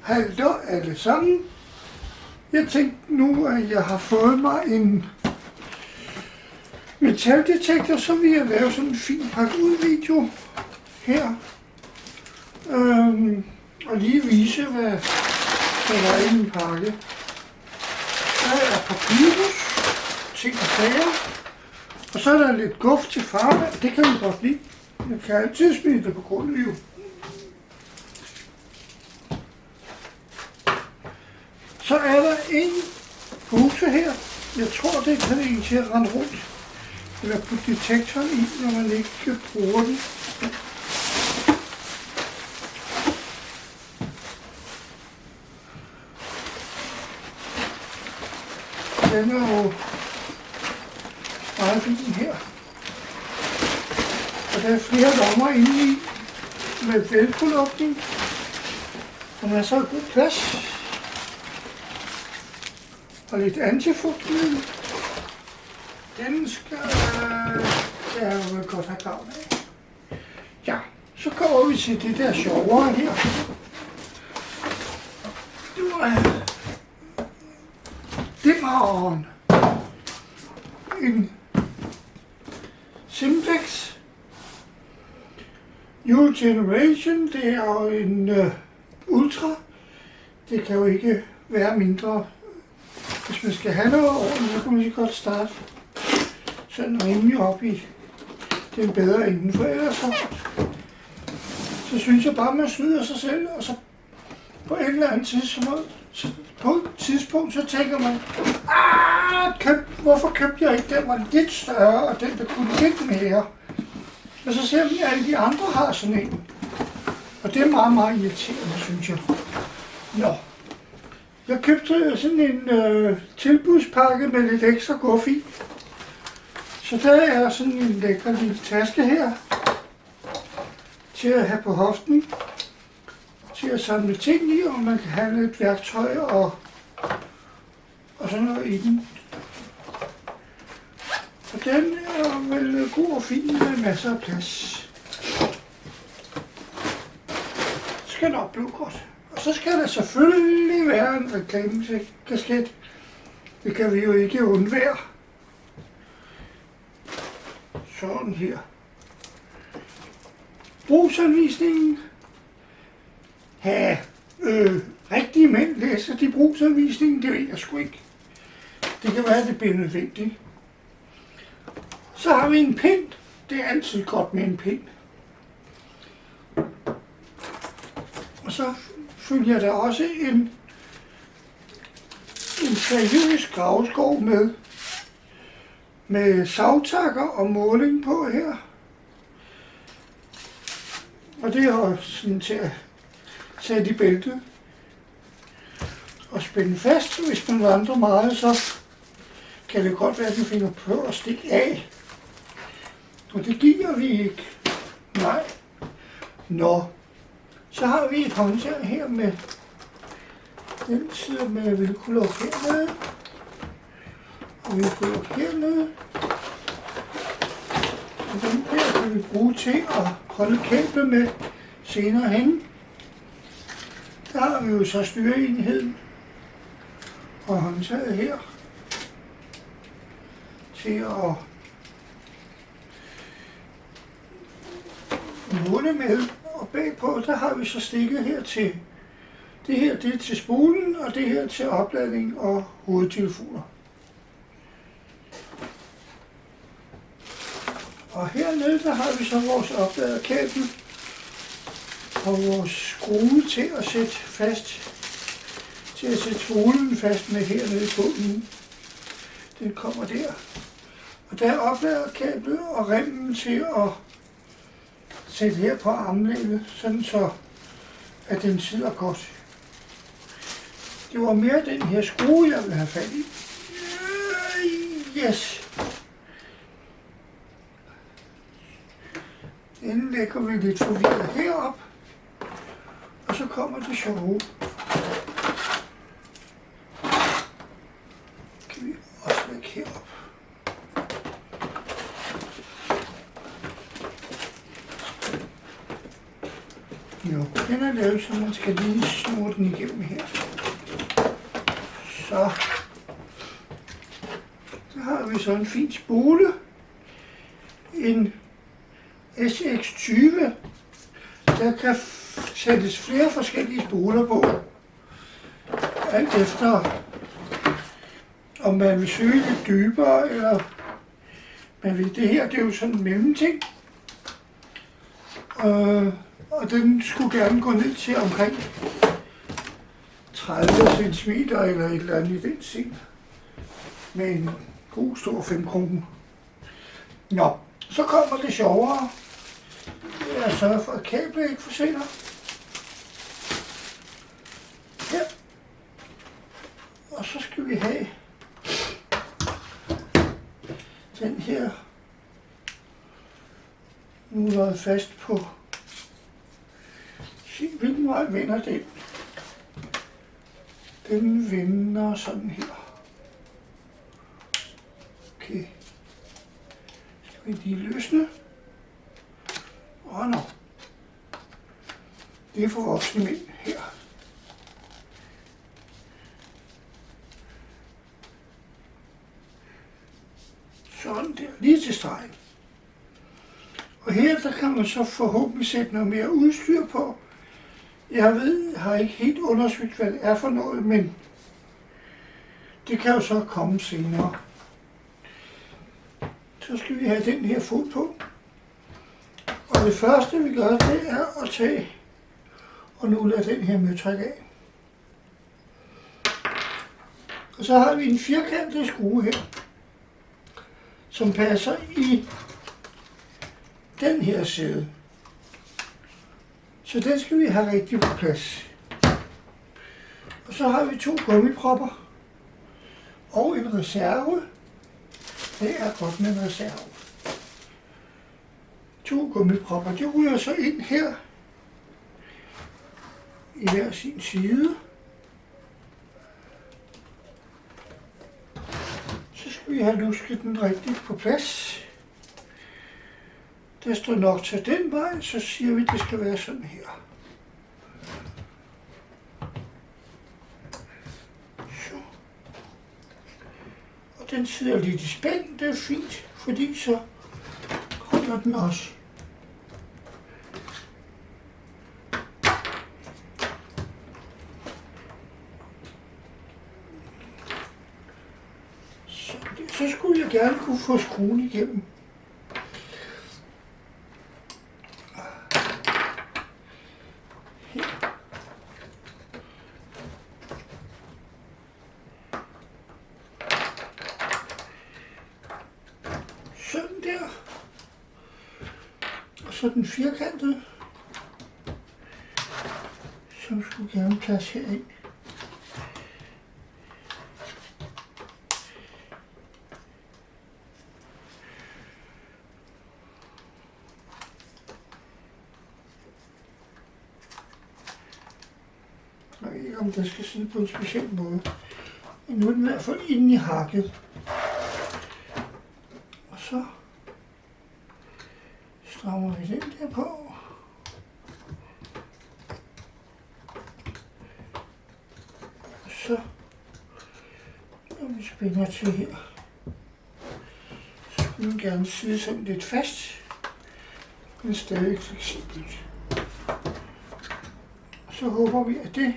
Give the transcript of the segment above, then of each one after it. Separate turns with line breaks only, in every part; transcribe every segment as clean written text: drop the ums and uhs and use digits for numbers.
Hallo alle sammen. Jeg tænkte nu, at jeg har fået mig en metaldetektor, så vil jeg lave sådan en fin pakket ud video her. Og lige vise, hvad der er i min pakke. Der er papyrus, ting og sager. Og så er der lidt guf til farvand. Det kan vi godt lide. Jeg kan altid smide det på gulvet jo. Så er der en pose her. Jeg tror, det kan en til at rende rundt. Eller putte detektoren i, når man ikke bruger den. Den er jo meget fin her. Og der er flere lommer inde i med velcro-lukning. Og masser af god plads. Og lidt antifugtmiddel. Den skal jeg jo godt have gavn af. Ja, så kommer vi til det der sjovere her. Dimmeren. En Simplex New Generation. Det er jo en Ultra. Det kan jo ikke være mindre. Hvis man skal have noget ordentligt, så kan man lige godt starte sådan rimelig op i den bedre enden. For ellers så synes jeg bare, at man snyder sig selv, og så på et eller andet tidspunkt, så tænker man, hvorfor købte jeg ikke den, var lidt større, og den der kunne lidt mere. Og så ser man, at alle de andre har sådan en. Og det er meget, meget irriterende, synes jeg. Nå. Jeg købte sådan en tilbudspakke med lidt ekstra guf i. Så der er sådan en lækker lille taske her. Til at have på hoften. Til at samle ting i, og man kan have lidt værktøj og sådan noget i den. Og den er vel god og fin med masser af plads. Det skal nok blive godt. Og så skal der selvfølgelig være en reklamekasket. Det kan vi jo ikke undvære. Sådan her. Brugsanvisningen. Rigtige mænd læser de brugsanvisningen, det ved jeg sgu ikke. Det kan være, det bliver nødvendigt. Så har vi en pind. Det er altid godt med en pind. Og så følger der også en seriøs gravskov med savtakker og måling på her. Og det er også sådan til at sætte i bæltet og spænde fast. Hvis man vandrer meget, så kan det godt være, at den finder på at stikke af. Og det giver vi ikke. Nej. Nå. Så har vi et håndtag her med den side med velcro-luk hernede. Og velcro-luk hernede. Og den der kan vi bruge til at holde kablet med senere hen. Der har vi jo så styreenheden og håndtaget her til at måle med. Og bagpå, der har vi så stikket her til, det er til spolen, og det her til opladning og hovedtelefoner. Og hernede, der har vi så vores opladerkabel og vores skrue til at sætte fast, til at sætte spolen fast med hernede i bunden. Den kommer der. Og der er opladerkablet og remmen til at sætte her på armlænet, sådan så at den sidder godt. Det var mere den her skrue, jeg ville have fat i. Yes. Den lægger vi lidt forvirret herop. Og så kommer det sjove. Kan vi også lægge herop. Jo. Den er lavet, så man skal lige snurre den igennem her. Så har vi så en fin spole. En SX20. Der kan sættes flere forskellige spoler på. Alt efter om man vil søge lidt dybere, eller man vil. Det her, det er jo sådan en mellemting. Og den skulle gerne gå ned til omkring 30 cm eller et eller andet i den stil. Med en god stor 5 kroner. Nå, så kommer det sjovere. Jeg sørger for, at kablet ikke forsvinder. Her. Og så skal vi have den her. Nu er jeg fast på. Se, hvilken vej vender den? Den vender sådan her. Okay. Skal vi lige løsne? Nå. Det er for voksne mænd her. Sådan der, lige til stregen. Og her der kan man så forhåbentlig sætte noget mere udstyr på. Jeg har ikke helt undersøgt, hvad det er for noget, men det kan jo så komme senere. Så skal vi have den her fod på. Og det første vi gør, det er at tage og nu lade den her møtræk af. Og så har vi en firkantet skrue her, som passer i den her side. Så den skal vi have rigtig på plads. Og så har vi 2 gummipropper og en reserve. Det er godt med en reserve. 2 gummipropper, de ryger så ind her i hver sin side. Så skal vi have lusket den rigtigt på plads. Der står nok til den vej, så siger vi, at det skal være sådan her. Så. Og den sidder lidt i spænd, det er fint, fordi så holder den også. Så skulle jeg gerne kunne få skruen igennem. Her. Sådan der. Og så den firkantede, som skulle gerne plads herind. Jeg ved ikke, om der skal sidde på en speciel måde. Men nu er den i hvert fald inde i hakket. Og så strammer vi den der på. Og så når vi spænder til her, så skulle den gerne sidde sådan lidt fast, men stadig fleksibelt. Så håber vi, at det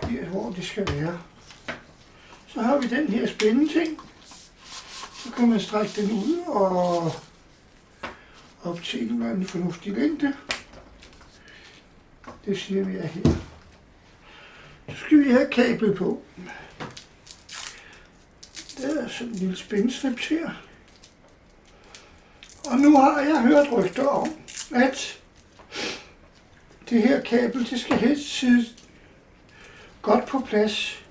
bliver, hvor det skal være. Så har vi den her spændeting. Så kan man strække den ud og op til en fornuftig længde. Det siger vi er her. Så skal vi have kablet på. Der er sådan en lille spændslips her. Og nu har jeg hørt rygter om, at det her kabel, det skal helst sidde godt på plads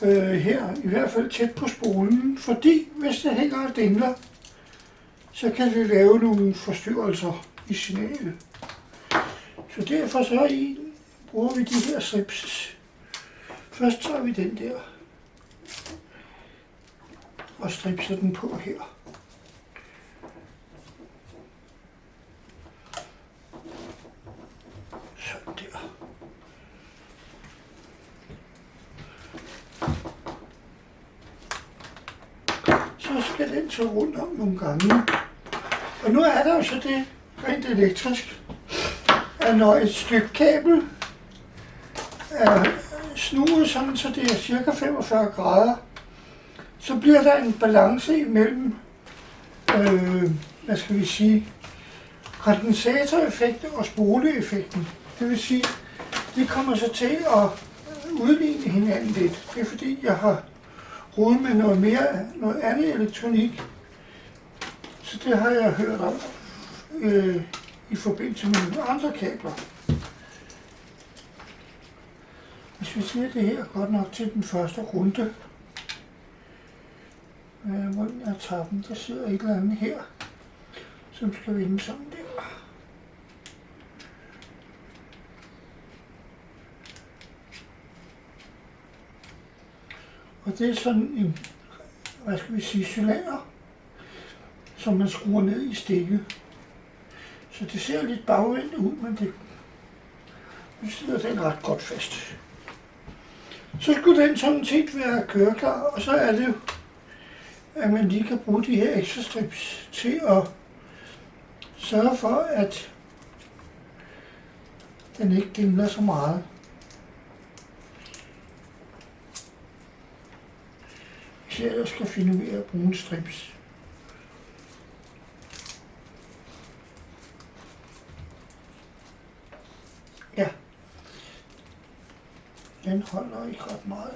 her, i hvert fald tæt på spolen, fordi hvis det hænger og dingler, så kan det lave nogle forstyrrelser i signalet. Så derfor så bruger vi de her strips. Først tager vi den der og stripser den på her. så skal den tage rundt om nogle gange. Og nu er der jo så det rent elektrisk, at når et stykke kabel er snuet sådan, så det er cirka 45 grader, så bliver der en balance imellem, hvad skal vi sige, kondensatoreffekten og spoleeffekten. Det vil sige, det kommer så til at udligne hinanden lidt. Det er fordi, jeg har rodet med noget andet elektronik. Så det har jeg hørt om i forbindelse med nogle andre kabler. Hvis vi siger, det her er godt nok til den første runde. Hvordan jeg tager den, der sidder et eller andet her, som skal vende sådan der. Og det er sådan en, hvad skal vi sige, cylinder, som man skruer ned i stikket. Så det ser lidt bagvendt ud, men det sidder den ret godt fast. Så skulle den sådan set være køreklar, og så er det jo, at man lige kan bruge de her ekstra strips til at sørge for, at den ikke glimler så meget. Hvis jeg ellers skal finde ud af at bruge en strips. Ja, den holder ikke ret meget.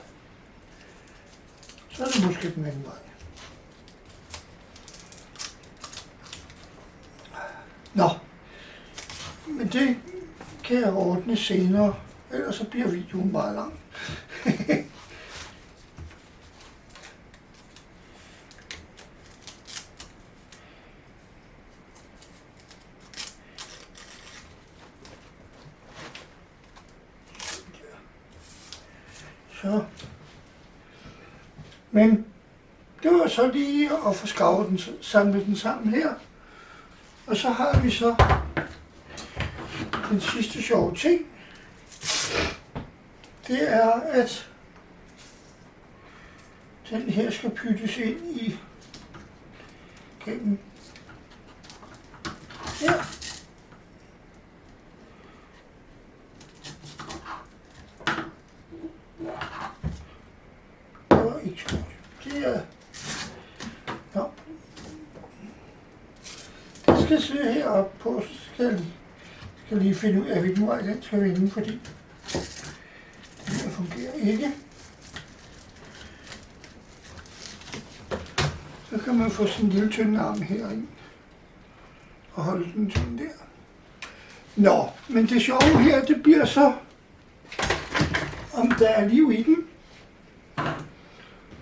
Så er det måske den anden vej. Nå, men det kan jeg ordne senere, ellers så bliver videoen meget lang. Så. Men det var så lige at få skravet den, samlet den sammen her. Og så har vi så den sidste sjove ting. Det er, at den her skal pyttes ind i gennem her. Det var ikke godt. Det er... Nå. Det skal sidde heroppe på, så skal jeg lige finde ud af, hvilken vej den skal vende, fordi det her fungerer ikke. Så kan man få sådan en lille tynd arm herind og holde den sådan der. Nå, men det sjove her, det bliver så, om der er liv i den.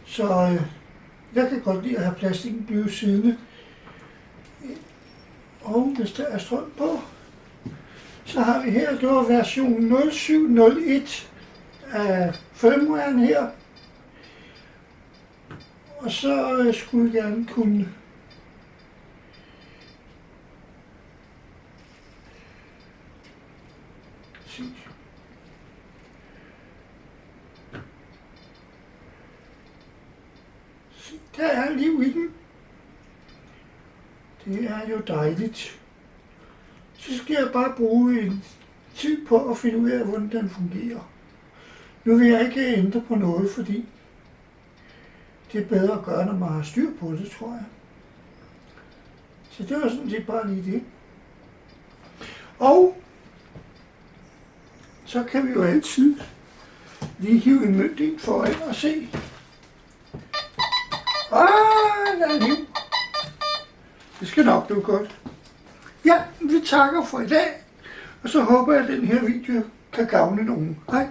Så jeg kan godt lide at have plastikken blive siddende. Og hvis der er strøm på, så har vi her, det var version 0701 af firmwaren her. Og så skulle jeg gerne kunne se. Der er liv i den. Det er jo dejligt. Så skal jeg bare bruge en tid på at finde ud af, hvordan den fungerer. Nu vil jeg ikke ændre på noget, fordi det er bedre at gøre, når man har styr på det, tror jeg. Så det var sådan set bare lige det. Og så kan vi jo altid lige hive en mønt ind foran og se. Der er liv. Det skal nok blive godt. Ja, vi takker for i dag, og så håber jeg, at den her video kan gavne nogen. Hej.